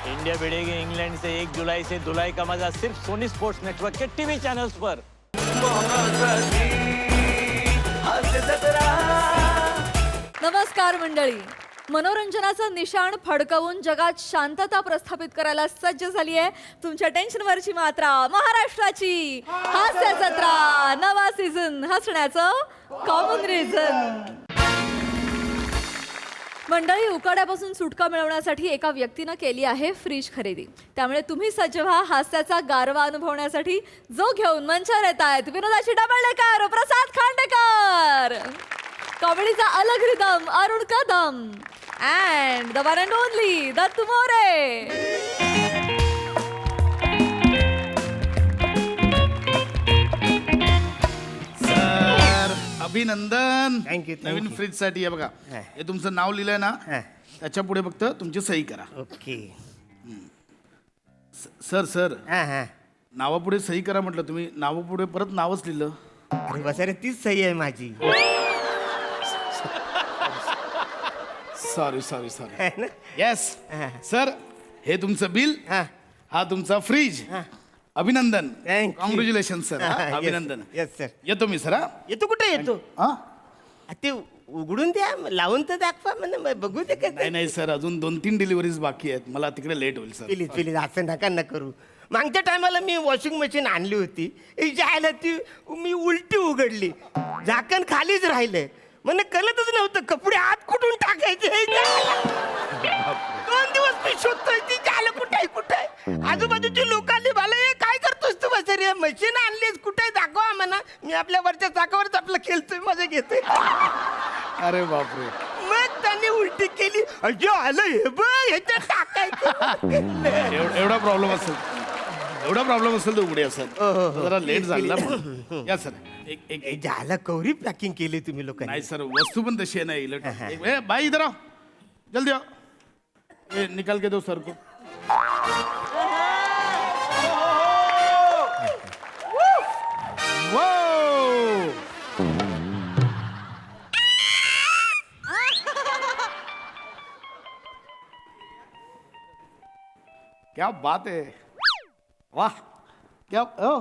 India भिड़ेगी England से 1 जुलाई से धुलाई का मजा सिर्फ सोनी स्पोर्ट्स नेटवर्क के टीवी चैनल्स पर। नमस्कार मंडळी, मनोरंजनाचं निशाण फडकवून जगात शांतता प्रस्थापित करायला सज्ज झाली आहे तुमच्या टेन्शनवरची मात्रा महाराष्ट्राची हास्य जत्रा नवा सीझन हसण्याचं कॉमन रिझन। मंडळी, उकाड्यापासून सुटका मिळवण्यासाठी एका व्यक्तीनं केली आहे फ्रीज खरेदी। त्यामुळे तुम्ही सज्ज व्हा हास्याचा गारवा अनुभवण्यासाठी, जो घेऊन मंचावर येत आहेत विनोदाची डबल डेकर प्रसाद खांडेकर, कॉमेडीचा अलग rhythm Arun Kadam and the one and only Dattu More. अभिनंदन. थँक्यू. नवीन फ्रीज साठी आहे बघा. हे तुमचं नाव लिहिलंय ना, त्याच्या पुढे फक्त तुमची सही करा. ओके. सर सर हां हां. नावापुढे सही करा म्हटलं, तुम्ही नावापुढे परत नावच लिहिलं. अरे बसा रे, तीच सही आहे माझी. Sorry sorry sorry. है ना? येस सर, हे तुमचं बिल, हां. हा तुमचा फ्रीज. अभिनंदन. Thank you. Congratulation sir. Yes, अभिनंदन. yes, sir. येतो मी सर. येतो कुठे येतो? हा ते उघडून द्या, लावून तर दाखवा म्हणजे बघू दे. नाही नाही सर, अजून 2-3 डिलिव्हरीज बाकी आहेत, मला तिकडे लेट होईल सर. प्लीज प्लीज असं नका न करू. मागच्या टायमाला मी वॉशिंग मशीन आणली होती, जायला ती मी उलटी उघडली, झाकण खालीच राहिलंय. मला कळतच नव्हतं कपडे आत कुठून टाकायचे. 2 दिवस मी शोधतोय ती जायला कुठे कुठे. आजूबाजूची लोक आली, मला हे काय करतोस तू बस रे, मशीन आणलीस कुठे दाखवा म्हणा. मी आपल्या वरच्या चाकावरच आपलं खेळतोय, मजा घेतोय. अरे बापरे. मग त्यांनी उलटी केली, अजो आलं हे बघ ह्याच्यात टाकायचं. एवढा प्रॉब्लेम असेल, एवढा प्रॉब्लेम असेल तर उघडे असेल. जरा लेट झाला म्हणून. या सर. एक झाला कवरी पॅकिंग केली तुम्ही लोकांनी. नाही सर, वस्तू पण तशी आहे ना इलेक्ट्रॉनिक. भाई इधर आओ, जल्दी आओ. ये निकाल के दो सर को. वो क्या बात है, वाह क्या ओ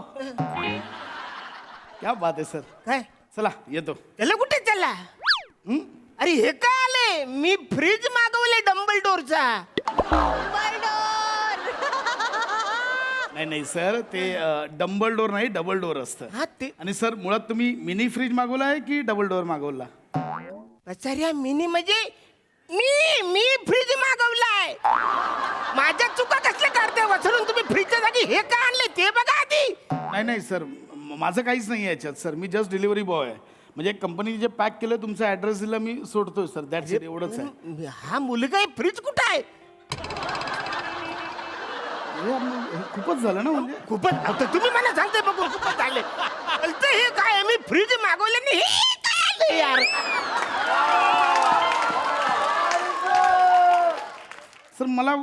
क्या बात है सर. काय चला येतो. त्याला कुठे चालला? अरे हे काय आले, मी फ्रीज मागवले डंबल डोरचा. नाही नाही सर, ते डंबल डोर नाही, डबल डोर असतं. हा ते आणि सर, मुळात तुम्ही मिनी फ्रीज मागवला आहे की डबल डोर मागवला? बचाऱ्या मिनी म्हणजे मी फ्रीज मागवलाय. माझ्या चुका कसल्या काढते वसरून तुम्ही फ्रीजच्या जागी हे काय आणले ते बघा आधी. नाही नाही सर, माझं काहीच नाही आहे याच्यात सर. मी जस्ट डिलिव्हरी बॉय आहे. म्हणजे कंपनी जे पॅक केलं तुमचा ॲड्रेस दिला, मी सोडतोय सर. दॅट्स इट, एवढंच आहे. हा मुलगा आहे, फ्रीज कुठं आहे? हे खूपच झालं ना. म्हणजे खूपच. आता तुम्ही मला सांगताय बघून खूपच झाले. बोलतं हे काय आहे, मी फ्रीज मागवले नाही हे काय आलं यार. सर, मला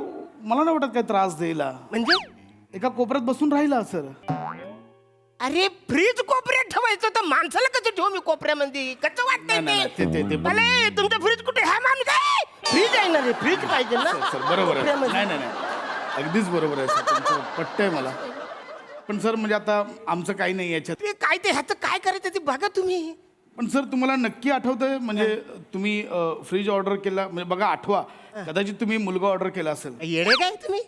नाही वाटत काय त्रास द्यायला. म्हणजे एका कोपऱ्यात बसून राहिला सर. अरे फ्रीज कोपऱ्यात ठेवायचं तर माणसाला कसं ठेवू मी कोपऱ्यामध्ये, कसं वाटतंय नाही, ते? ते मला तुमचं फ्रीज कुठे? हा माणूस आहे, फ्रीज आहे ना रे, फ्रीज पाहिजे ना. सर बरोबर आहे. कोपऱ्यामध्ये. नाही नाही नाही, अगदीच बरोबर आहे सर, तुमचं पटतंय मला. पण सर, म्हणजे आता आमचं काही नाही याच्यात. ते काय ते ह्याचं काय करायचं ते बघा तुम्ही. पण सर, तुम्हाला नक्की आठवतंय म्हणजे तुम्ही फ्रीज ऑर्डर केला म्हणजे बघा, आठवा. कदाचित तुम्ही मुलगा ऑर्डर केला असेल. येडे काय तुम्ही?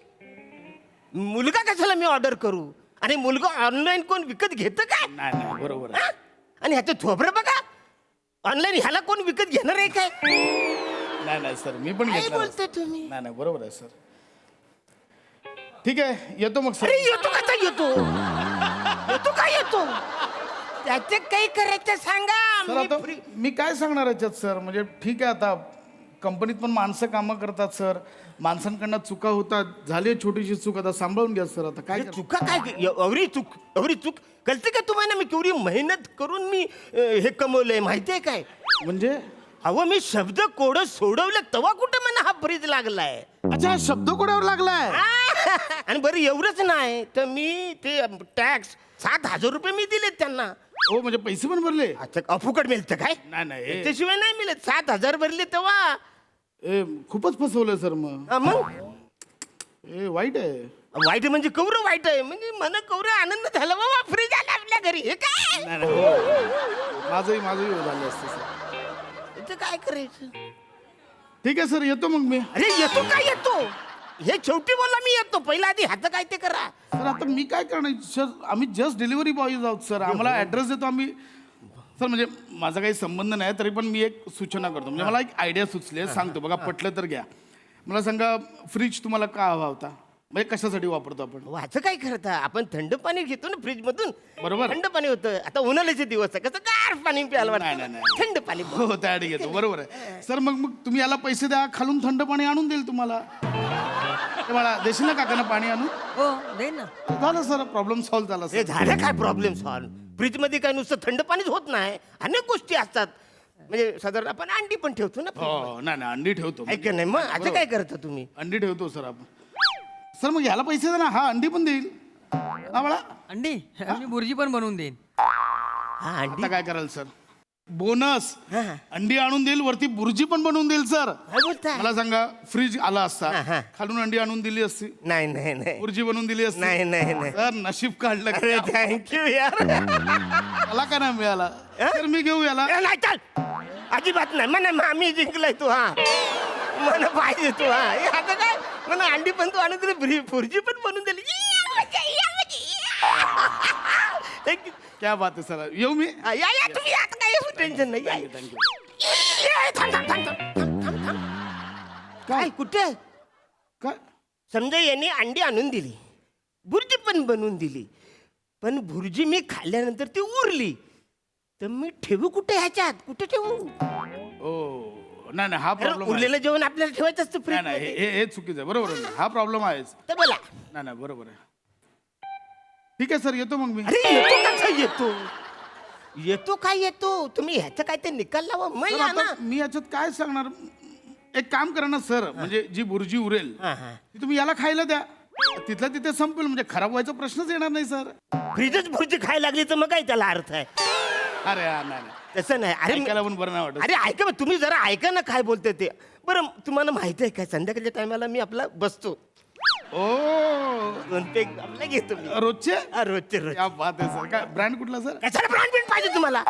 मुलगा कशाला मी ऑर्डर करू? आणि मुलगा ऑनलाईन कोण विकत घेतं काय? नाही नाही, बरोबर आहे. हा? आणि ह्याचं थोबरं बघा, ऑनलाईन ह्याला कोण विकत घेणार आहे काय? नाही नाही सर, मी पण काय घेतला बोलतोय तुम्ही? नाही नाही, बरोबर आहे सर. ठीक आहे, येतो मग सर. अरे येतो कसा येतो? येतो काय येतो? त्याचे काही करायचं सांगा. सर, आता मी काय सांगणार याच्यात सर. म्हणजे ठीक आहे, आता कंपनीत पण माणसं कामं करतात सर, माणसांकडनं चुका होतात. झाली छोटीशी चूक, आता सांभाळून घ्या सर. आता काय अरे चुका काय? एवढी चूक कळते का तुम्हाला? मी केवढी मेहनत करून मी हे कमवलंय माहितीये काय? म्हणजे अहो मी शब्द कोडं सोडवलं तेव्हा कुठं मला हा फ्रीज लागलाय. अच्छा, शब्द कोड्यावर लागलाय. आणि बरं एवढंच नाही तर मी ते टॅक्स 7,000 रुपये मी दिलेत त्यांना. हो, म्हणजे पैसे पण भरले? अच्छा, अफुकट मिळतं काय? नाही नाही, त्याशिवाय नाही मिळत. 7,000 भरले तेव्हा ए खूपच फसवलंय सर मग. हा, मग ए वाईट आहे. वाईट म्हणजे कवरं वाईट आहे म्हणजे मन कवरं आनंद झाला बाबा फ्रीज आला आपल्या घरी हे काय नाही नाही हो. माझंही झालं असतं सर. याचं काय करायचं. ठीक आहे सर, येतो मग मी. अरे येतो काय येतो हे शेवटी बोला मी येतो पहिला आधी ह्याचं काय ते करा. सर आता मी काय करणार सर, आम्ही जस्ट डिलिव्हरी बॉयज आहोत सर. आम्हाला ॲड्रेस देतो आम्ही सर. म्हणजे माझा काही संबंध नाही तरी पण मी एक सूचना करतो. म्हणजे मला एक आयडिया सुचली सांगतो बघा, पटलं तर घ्या. मला सांगा फ्रीज तुम्हाला का हवा होता, म्हणजे कशासाठी वापरतो आपण? वाचं काय करता आपण थंड पाणी घेतो ना फ्रीज मधून. बरोबर. थंड पाणी होतं आता उन्हाळ्याचे दिवस आहे कसं गार पाणी प्यायला नाही, वाटतं. नाही. थंड पाणी हो त्यासाठी घेतो. बरोबर आहे सर. मग मग तुम्ही याला पैसे द्या, खालून थंड पाणी आणून देईल तुम्हाला. ते मला देशील ना काकांना पाणी आणून? हो दे ना. झालं सर, प्रॉब्लेम सॉल्व्ह झाला हे सर. झालं काय प्रॉब्लेम सॉल्व. फ्रीज मध्ये काय नुसतं थंड पाणीच होत नाही अनेक गोष्टी असतात. म्हणजे साधारण आपण अंडी पण ठेवतो ना fridge मध्ये. हो नाही अंडी ठेवतो. ऐक नाही मग आता काय करता तुम्ही. अंडी ठेवतो सर आपण. सर मग याला पैसे द्या ना, हा अंडी पण देईल. हा बाळा, अंडी मी बुर्जी पण बनवून देईन. हा अंडी आता काय कराल सर, बोनस हा. अंडी आणून देईल, वरती बुर्जी पण बनवून देईल सर. काय बोलताय. मला सांगा फ्रीज आला हा, असता, हा. खालून अंडी आणून दिली असती, नाही नाही नाही बुर्जी बनवून दिली असती. नाही नाही नाही सर नशीब काढलं. अरे थँक्यू यार. मला का नाही मिळाला तर मी घेऊ याला. ए, नाही चाल अजिबात नाही म्हणा आम्ही जिंकलाय तू. हा मला पाहिजे तू. हा हे आता काय म्हणा अंडी पण तू आणून दिली फुर्जी पण बनवून दिली. थँक्यू. क्या बात आहे सर, येऊ मी. या या तुम्ही आता काय टेन्शन नाही या. थँक्यू. ए, थांब, थांब, थांब, थांब, थांब, थांब. काय कुठे काय समजा यांनी अंडी आणून दिली भुर्जी पण बनवून दिली पण भुर्जी मी खाल्ल्यानंतर ती उरली तर मी ठेवू कुठे ह्याच्यात कुठे ठेवू. ओ नाही नाही हा कारण प्रॉब्लेम आहे. उरलेलं जेवण आपल्याला ठेवायचं असतं नाही नाही फ्रीज हे हे चुकीचं आहे. बरोबर आहे, हा प्रॉब्लेम आहेच. तर बोला. नाही नाही बरोबर आहे. ठीक आहे सर, येतो मग मी. अरे येतो कसा येतो येतो काय येतो तुम्ही ह्याचा काय ते निकाल लावा मग सर, या आता ना. मी याच्यात काय सांगणार. एक काम करा ना सर, म्हणजे जी बुर्जी उरेल हा, हा. ती तुम्ही याला खायला द्या. तिथल्या तिथे संपेल, म्हणजे खराब व्हायचा प्रश्नच येणार नाही सर. फ्रीजच भुर्जी खायला लागली तर मग काय त्याला अर्थ आहे. अरे हा नाही नाही, तसं नाही. अरे ऐकायला पण बरं नाही वाटत. अरे ऐका मग तुम्ही जरा ऐका ना काय बोलते ते. बरं तुम्हाला माहिती आहे काय संध्याकाळच्या टायमाला मी आपला बसतो ओ 2 पेग आपल्या घेतो मी. रोजचे रोजचे रोज. क्या बात आहे सर. काय ब्रँड कुठला सर? कशाला ब्रँड बिंड पाहिजे तुम्हाला.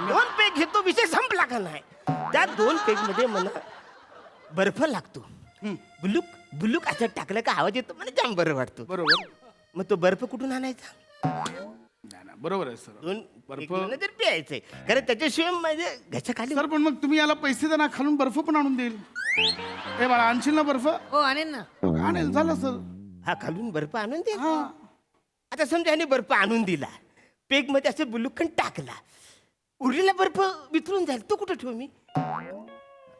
2 पेग घेतो विषय संपला का नाही. त्या 2 पेग मध्ये मला बर्फ लागतो. बुलुक बुलुक असं टाकलं का आवाज येतो मला जाम बरं वाटतो. बरोबर. मग तो बर्फ कुठून आणायचा. नाही नाही बरोबर आहे सर. 2 बर्फ तर प्यायचंय कारण त्याच्याशिवाय माझ्या घ्याच्या खाली. सर पण मग तुम्ही याला पैसे द्या ना, खालून बर्फ पण आणून देईल. ए बाळा आणशील ना बर्फ? हो आणेन ना. आणेल, झालं सर. हा खालून बर्फ आणून दे. हा आता समजा ह्याने बर्फ आणून दिला पेग मध्ये असं बुलुकन टाकला उरलेला बर्फ वितरून जाईल तो कुठं ठेवू मी.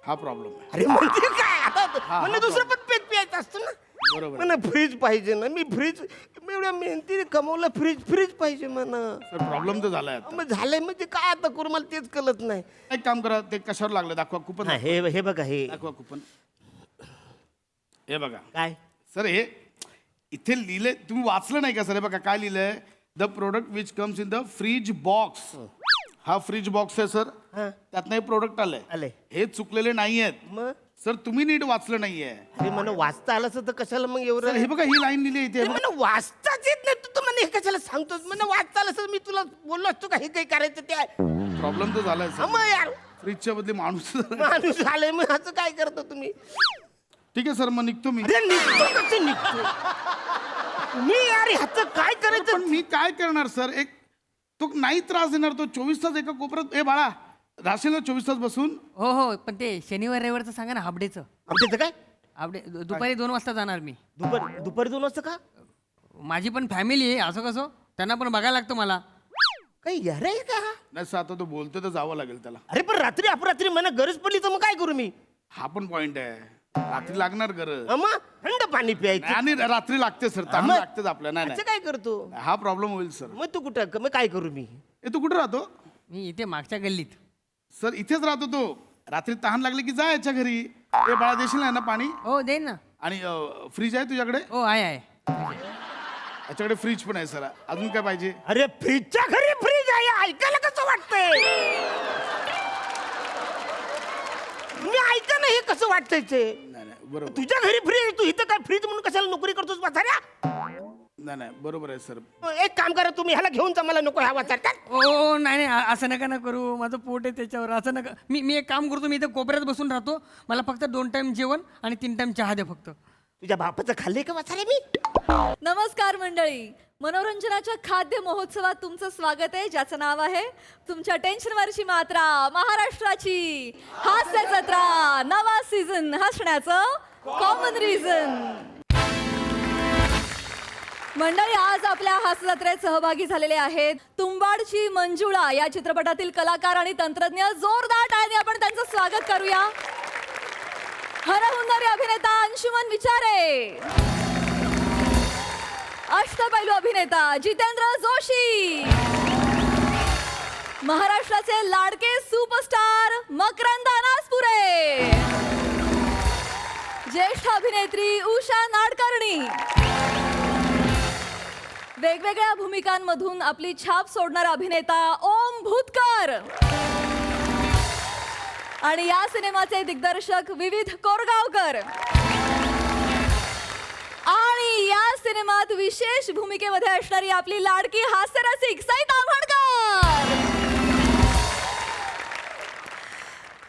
हा प्रॉब्लेम आहे. अरे म्हणजे काय आता हा, मला दुसरं पण पेग प्यायचं असतं ना. बरोबर. मला फ्रीज पाहिजे ना. मी फ्रीज एवढ्या मेहनतीने कमवलं फ्रीज पाहिजे म्हणा. सर प्रॉब्लेम तर झालाय आता. मग झालंय म्हणजे काय आता करू मला तेच कळत नाही. एक काम करा, ते कशावर लागलं दाखवा. कुपन हा, हे बघा हे दाखवा कुपन. हे बघा काय सर, हे इथे लिहिलंय, तुम्ही वाचलं नाही का सर? हे बघा काय लिहिलंय, the product which comes in the freeze box. हा फ्रीज बॉक्स आहे सर, हा. त्यातनं हे प्रोडक्ट आलंय. आलंय. हे चुकलेले नाही आहेत मग सर, तुम्ही नीट वाचलं नाहीये. अरे मला वाचता आलं असतं तर कशाला मग सर एवढं. हे बघा ही लाईन लिहिली आहे इथे. अरे मला वाचताच येत नाही तू मला हे कशाला सांगतोस. मला वाचता आलं असतं मी तुला बोललो असतो का हे काही करायचं ते. प्रॉब्लेम तर झालाय हा, सर. मग यार फ्रीजच्या बदली माणूस. माणूस आलाय मग असं काय करतो तुम्ही. ठीक आहे सर, मग निघतो मी. अरे निघतो कसं निघतो मी यार ह्याचं काय करायचं. पण मी काय करणार सर? एक तो नाही त्रास देणार, तो 24 तास एका कोपऱ्यात. ए बाळा राहशील ना 24 तास बसून? हो हो पण ते शनिवार रविवारचं सांगा ना हाफडेचं. आमच्याचं काय दुपारी 2 वाजता जाणार मी. दुपारी 2 वाजता का. माझी पण फॅमिली आहे असं कसं त्यांना पण बघायला लागतं मला. काही यार आहे का. नाही सर, आता तो बोलतो तर जावं लागेल त्याला. अरे पण रात्री अपरात्री मला गरज पडली तर मग काय करू मी. हा पण पॉइंट आहे, रात्री लागणार गरज. मग थंड पाणी प्यायचं आणि रात्री लागते सर, ताण मग? लागतेच आपल्याला. नाही असं काय करतो. नाही, हा प्रॉब्लेम होईल सर. मग तू कुठं मग काय करू मी. ए तू कुठे राहतो? मी इथे मागच्या गल्लीत. सर इथेच राहतो तो. रात्री तहान लागली की जा याच्या घरी. ए बाळा देशील ना पाणी? हो देईन ना. आणि फ्रीज आहे तुझ्याकडे? हो आहे. याच्याकडे फ्रीज पण आहे सर. अजून काय पाहिजे? अरे फ्रीजच्या घरी फ्रीज आहे ऐकायला कसं वाटतंय. मी ऐका ना हे कसं वाटतंय ते नाही नाही बरोबर तुझ्या घरी फ्रीज तू इथं काय फ्रीज म्हणून कशाला नोकरी करतोस म्हाताऱ्या नाही नाही बरोबर आहे सर. एक काम करा तुम्ही ह्याला घेऊन जा मला नको ह्या वाचारतात ओ नाही नाही असं नका ना करू माझं पोट आहे त्याच्यावर असं नका मी एक काम करतो मी इथं कोपऱ्यात बसून राहतो मला फक्त 2 टाइम जेवण आणि 3 टाइम चहा द्या फक्त. तुझ्या बापाचं खाल्लंय का वाचारे मी नमस्कार मंडळी, मनोरंजनाच्या खाद्य महोत्सवात तुमचं स्वागत आहे, ज्याचं नाव आहे तुमच्या टेन्शनवरची मात्रा महाराष्ट्राची हास्य जत्रा नवा सीझन हसण्याचं कॉमन रिझन. मंडळी, आज आपल्या हास्य जत्रेत सहभागी झालेले आहेत तुंबाडची मंजुळा या चित्रपटातील कलाकार आणि तंत्रज्ञ. जोरदार टाळ्यांनी आपण त्यांचं स्वागत करूया. हरहुन्नरी अभिनेता अंशुमन विचारे, अष्टपैलू अभिनेता जितेंद्र जोशी, महाराष्ट्राचे लाडके सुपरस्टार मकरंद अनासपुरे, ज्येष्ठ अभिनेत्री उषा नाडकर्णी, वेगवेगळ्या भूमिकांमधून आपली छाप सोडणारा अभिनेता ओम भूतकर आणि या सिनेमाचे दिग्दर्शक विविध कोरगावकर आणि या सिनेमात विशेष भूमिकेमध्ये असणारी आपली लाडकी हास्यरसिक सई ताम्हणकर.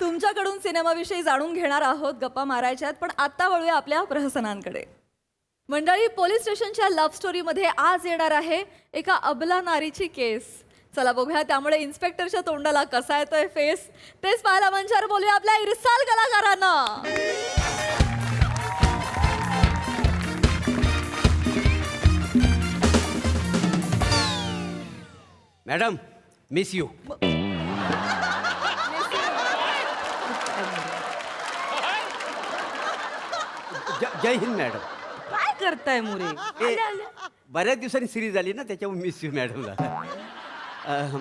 तुमच्याकडून सिनेमाविषयी जाणून घेणार आहोत, गप्पा मारायच्यात, पण आता वळूया आपल्या प्रहसनांकडे. मंडळी, पोलीस स्टेशनच्या लव्ह स्टोरीमध्ये आज येणार आहे एका अबला नारीची केस. चला बघूया त्यामुळे इन्स्पेक्टरच्या तोंडाला कसा येतोय फेस, तेच पाहायला मंचावर बोलूया आपल्या इरसाल कलाकारांना. Madam miss you. Jai Hind madam. काय करताय मुरे? बऱ्याच दिवसांनी सिरीज आली ना त्याच्यामुळे मिस यू मॅडमला.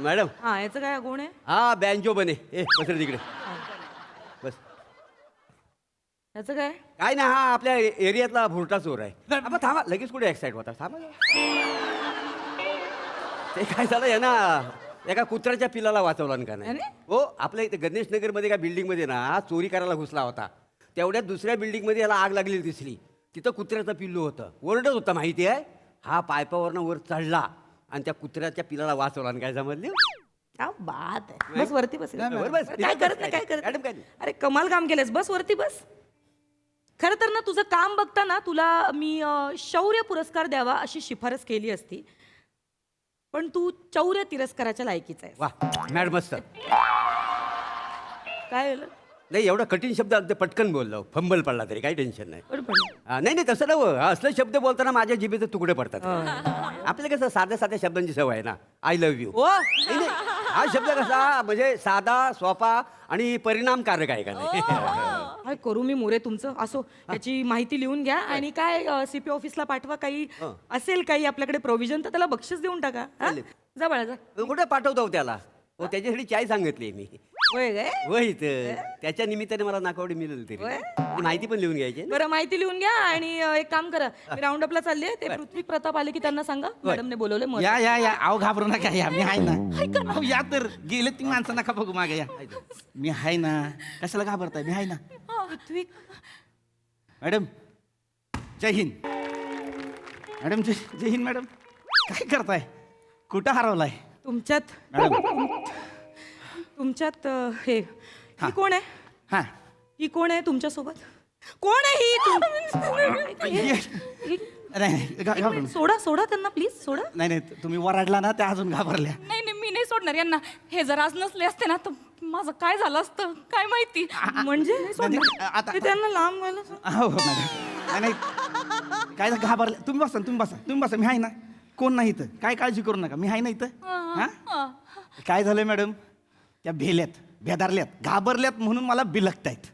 मॅडम हा, याचं काय गुण आहे? हा बँजो बने बस रे तिकडे बस. याचं काय? काय ना हा आपल्या एरियातला भुरटा चोर आहे. आपण थांबा लगेच कुठे एक्साइट होता थांबा. ते काय झालं आहे ना एका कुत्र्याच्या पिलाला वाचवलं का नाही. हो आपल्या इथे गणेश नगरमध्ये एका बिल्डिंगमध्ये ना चोरी करायला घुसला होता. तेवढ्यात दुसऱ्या बिल्डिंगमध्ये याला आग लागलेली दिसली. तिथं कुत्र्याचं पिल्लू होतं. ओरडत होता माहिती आहे. हा पायपावरनं वर चढला आणि त्या कुत्र्याच्या पिलाला वाचवला. आणि काय समजले? क्या बात आहे. बस वरती बस. बस. काय करत नाही, काय करत मॅडम काय नाही. अरे कमाल काम केलंस, बस वरती बस. खरं तर ना तुझं काम बघता ना तुला मी शौर्य पुरस्कार द्यावा अशी शिफारस केली असती, पण तू चौर्य तिरस्काराच्या लायकीचा आहे. वा मॅडम मस्त. काय झालं? नाही एवढा कठीण शब्द अगदी पटकन बोललो. फंबल पडला तरी काही टेन्शन नाही. बरं पण. नाही नाही तसं नव असले शब्द बोलताना माझ्या जिभेचे तुकडे पडतात. आपल्याला कसं साध्या साध्या शब्दांची सवय आहे ना. I love you. ओ हा शब्द कसा म्हणजे साधा सोपा आणि परिणामकारक आहे का नाही. काय करू मी मोरे तुमचं. असो, याची माहिती लिहून घ्या आणि काय CP ऑफिसला पाठवा. काही असेल काही आपल्याकडे प्रोव्हिजन तर त्याला बक्षीस देऊन टाका. हा? जा बाळा जा. कुठे पाठवतो त्याला. हो त्याच्यासाठी चाय सांगितली मी. होय काय? वय त्याच्या निमित्ताने मला नाकावडी मिळेल तरी. ती माहिती पण लिहून घ्यायची ना. बरं, माहिती लिहून घ्या आणि एक काम करा, मी राऊंड अपला चालले. ते पृथ्वी प्रताप आले की त्यांना सांगा मॅडमने बोलवले. या या या आव घाबरू नका या मी आहे ना. अहो या तर गेले ती माणसं नका बघू मागे या. मी आहे ना. कशाला घाबरताय? मी आहे ना. पृथ्वी मॅडम जय हिंद. मॅडम जय हिंद मॅडम. काय करताय? कुठं हरवलाय तुमच्यात मॅडम? तुमच्यात ही कोण आहे? हा ही कोण आहे तुमच्या सोबत? कोण आहे ही? नाही घाबरू नका. सोडा सोडा त्यांना प्लीज सोडा. नाही नाही तुम्ही वराडला ना त्या अजून घाबरल्या. नाही नाही, मी नाही सोडणार यांना. हे जर आज नसले असते ना तर माझं काय झालं असतं काय माहिती. म्हणजे नाही सोडणार. आता ते त्यांना लांब गेलं. हो हो मॅडम. नाही नाही काय घाबरल्या. तुम्ही बसा तुम्ही बसा तुम्ही बसा. मी आहे ना. कोण नाही इथं. काय काळजी करू नका. मी आहे ना इथं. हा काय झालंय मॅडम? त्या भेल्यात भेदारल्यात घाबरल्यात म्हणून मला बिलकतायत.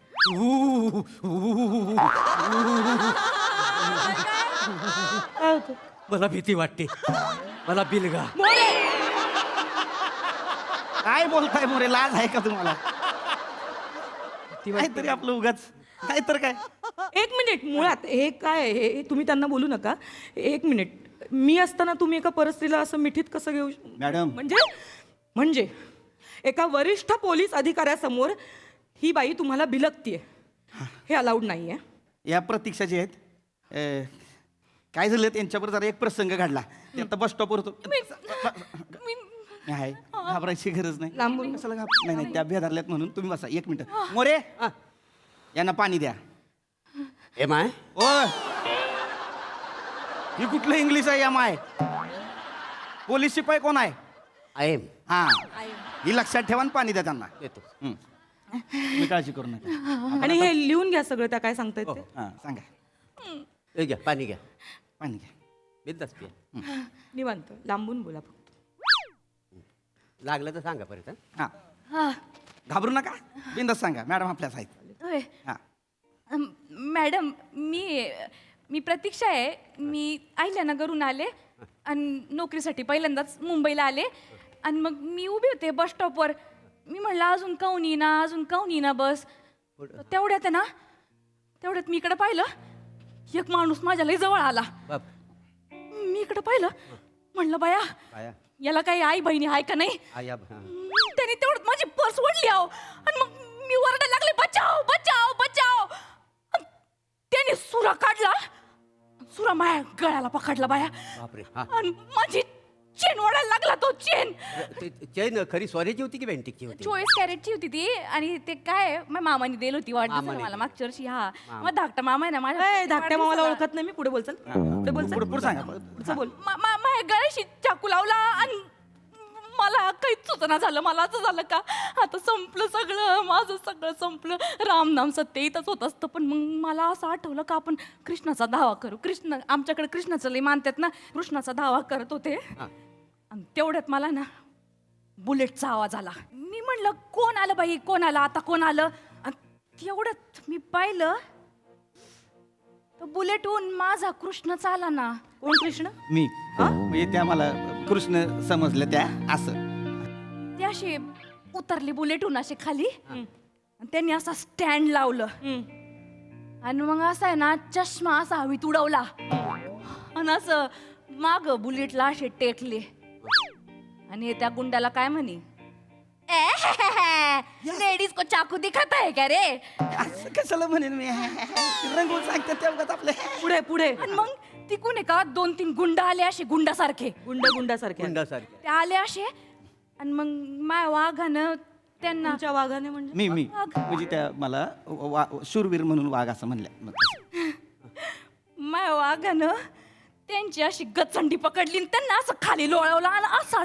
काय होतं? मला भीती वाटते. मला बिलगा. काय बोलताय मोरे? लाज आहे का तुम्हाला? काहीतरी आपलं उगाच काय तर काय. एक मिनिट. मुळात हे काय हे तुम्ही त्यांना बोलू नका. एक मिनिट. मी असताना तुम्ही एका परिस्थितीला असं मिठीत कसं घेऊ मॅडम म्हणजे एका वरिष्ठ पोलीस अधिकाऱ्यासमोर ही बाई तुम्हाला बिलकतीये. हे अलाउड नाही आहे. या प्रतीक्षा जे आहेत काय झालं त्यांच्याबरोबर जरा एक प्रसंग घडला ते आता बस स्टॉपवर होतो मी आहे घाबरायची गरज नाही लांबून. कशाला नाही नाही त्या भेदारल्यात म्हणून तुम्ही बसा 1 मिनिट मोरे यांना पाणी द्या एम आय ओ ही कुठलं इंग्लिश आहे एम आय पोलीस शिपाई कोण आहे आय एम हा ही लक्षात ठेवा आणि पाणी द्या त्यांना येतो. तुम्ही काळजी करू नका आणि हे लिहून घ्या सगळं त्या काय सांगतायत ते. हा सांगा हे घ्या पाणी घ्या पाणी घ्या बिंदास पिया. निवांत लांबून बोला फक्त. लागलं तर सांगा परत हं? हा घाबरू नका बिंदास सांगा मॅडम आपल्याच आहेत होय. हा मॅडम मी प्रतीक्षा आहे. मी अहिल्यानगरहून आले आणि नोकरीसाठी पहिल्यांदाच मुंबईला आले आणि मग मी उभी होते बस स्टॉपवर. मी म्हणलं अजून काऊन येईना बस. तेवढ्यात मी इकडे पाहिलं एक माणूस माझ्या लई जवळ आला. बाप मी इकडे पाहिलं म्हणलं बाया आया याला काही आई बहिणी आहे का नाही. आया त्याने तेवढं माझी पर्स ओढली आहो आणि मग मी ओरडायला लागले बचाव बचाव बचाव. त्याने सुरा काढला. सुरा माझ्या गळ्याला पकडला बाया बापरे हा आणि माझी चेन ओढायला लागला तो चेन. चैन खरी सोन्याची होती की बँटिकची होती 24 कॅरेटची होती ती आणि ते काय माझ्या मामाने दिली होती वाटत मामाने मला दिली. मागच्या वर्षी. हा मग धाकटा मामा आहे ना माझ्या ए, धाकट्या मामाला ओळखत नाही मी. पुढे बोलचाल पुढे बोलचाल पुढे सांगा पुढचं बोल. माझ्या गळ्याशी चाकू लावला आणि मला काहीच सुचना झालं. मला असं झालं का आता संपलं सगळं माझं सगळं संपलं. रामनाम सत्य इथंच होत असतं. पण मग मला असं आठवलं का आपण कृष्णाचा धावा करू. कृष्ण आमच्याकडे कृष्णाचं लई मानतात ना. कृष्णाचा धावा करत होते आणि तेवढ्यात मला ना बुलेटचा आवाज आला. मी म्हणलं कोण आलं बाई कोण आलं आता कोण आलं. आणि तेवढ्यात मी पाहिलं तर बुलेटहून माझा कृष्णच आला ना. कोण कृष्ण? मी म्हणजे त्या मला कृष्ण समजलं त्या असं ते असे उतरले बुलेटहून असे खाली आणि त्यांनी असा स्टँड लावलं आणि मग असा आहे ना चष्मा असा हवीत उडवला आणि असं माग बुलेटला असे टेकले आणि त्या गुंडाला काय म्हणे लेडीज को चाकू दिखत आहे का रे. असं कशाला म्हणेन मी रंगून सांगतात तेवढ्यात आपले पुढे पुढे आणि मग तिकून का 2-3 गुंड आले असे गुंडासारखे गुंडासारखे. गुंडासारखे ते आले असे आणि मग माय वाघानं त्यांना तुमच्या वाघाने म्हणजे मी म्हणजे त्या मला शूरवीर म्हणून वाघ असं म्हणल्या माय वाघानं त्यांची अशी गचंडी पकडली आणि त्यांना असं खाली लोळवला आणि असा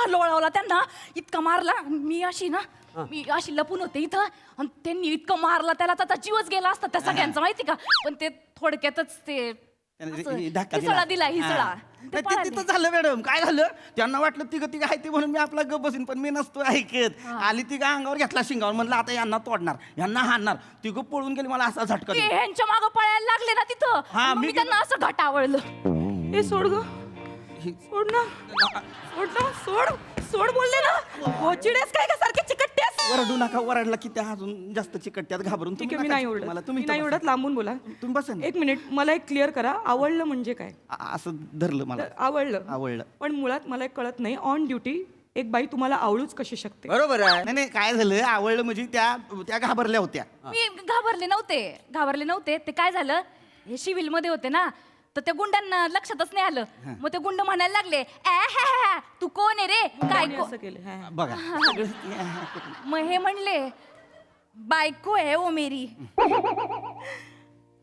लोळवला त्यांना इतका मारला. मी अशी लपून होते इथं आणि त्यांनी इतकं मारला त्याला त्याचा जीवच गेला असता त्या सगळ्यांचा माहिती का. पण ते थोडक्यातच ते असं हिसळा दिला हिसळा. ते पळाले. तिथं झालं मॅडम काय झालं त्यांना वाटलं तिघ आहे ते म्हणून मी आपला गप बसीन पण मी नसतो ऐकत. आली तिघ अंगावर घेतला शिंगावर म्हणलं आता यांना तोडणार यांना हाणणार तिघ पळून गेली. मला असा झटका ते दिला. ह्यांच्या मागं पळायला लागले ना तिथं. हा, मग मी मी त्यांना असं घटावळलं. ए सोड ग सोड ना सोड बोलले ना. चिडेस काय का सारखे चिकटतेस. वरडू नका वरडला की त्या अजून जास्त चिकटत्यात घाबरून ठीक तुम्ही आहे मी नका नाही चिकटू ओरडत. मला. मी तुम्ही नाही इथं ओरडत. लांबून बोला. बसा. तुम्ही बसा ना. 1 मिनिट मला एक क्लिअर करा. आवडलं म्हणजे काय? असं धरलं मला आवडलं पण मुळात मला एक कळत नाही ऑन ड्युटी एक बाई तुम्हाला आवडूच कशी शकते. बरोबर आहे नाही काय झालं आवडलं म्हणजे त्या घाबरल्या होत्या. मी घाबरले नव्हते. ते काय झालं हे सिव्हिल मध्ये होते ना तर त्या गुंडांना लक्षातच नाही आलं. मग ते गुंड म्हणायला लागले तू कोण आहे रे काय कोणी असं केलं? हा, हा. बघा मग हे म्हणले बायको आहे ओ मेरी.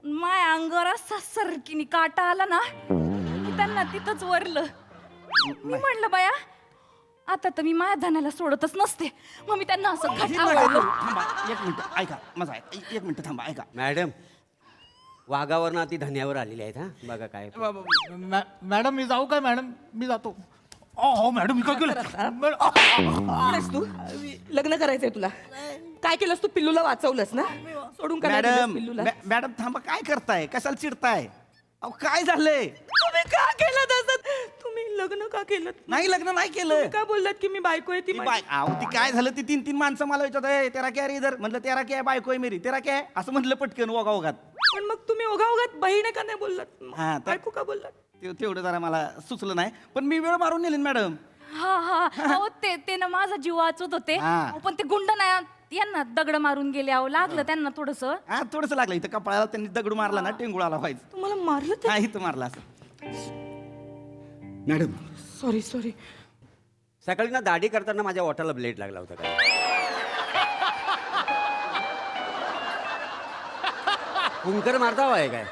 माय अंगावर असा सरकीने काटा आला ना की त्यांना तिथंच वरलं. मी म्हणलं बाया आता तर मी माझ्या धनाला सोडतच नसते. मग मी त्यांना असं घटावळलं. थांबा 1 मिनिट ऐका माझा 1 मिनिट थांबा ऐका. मॅडम वाघावरनं ती धन्यावर आलेली आहेत हा बघा काय मॅडम मी जाऊ काय मॅडम मी जातो. हो मॅडम मी काय केलं आहेस तू लग्न करायचंय तुला. काय केलंस तू? पिल्लूला वाचवलंस ना. सोडून का नाही दिलंस मॅडम पिल्लूला? मॅडम थांबा काय करताय कशाला चिडताय. अहो काय झालंय. तुम्ही का केलं तसं? तुम्ही लग्न का केलं? नाही लग्न नाही केलं. तुम्ही का बोललात की मी बायको आहे ती ती माझी? अहो ती काय झालं ती 3 माणसं मला विचारत तेरा क्या रे इधर म्हटलं तेरा क्या बायको आहे मेरी तेरा क्या असं म्हटलं पटकन ओघात. पण मग तुम्ही ओघाओघात बहीण का नाही बोललात? हा, तर- बायको का बोललात? तेवढं जरा मला सुचलं नाही पण मी वेळ मारून नेली मॅडम. हा ते ना माझा जीव वाचवत होते. हा. पण ते गुंड नाही यांना दगड मारून गेले अहो लागलं त्यांना थोडस. हा थोडंसं लागलं इथं कपाळाला त्यांनी दगड मारला ना टेंगुळ आला व्हायचं. तुम्हाला मारलं ते? हा इथं मारला असं. Madam sorry. सकाळी ना दाढी करताना माझ्या ओठाला ब्लेड लागला होता काय. कुंकर मारता आहे काय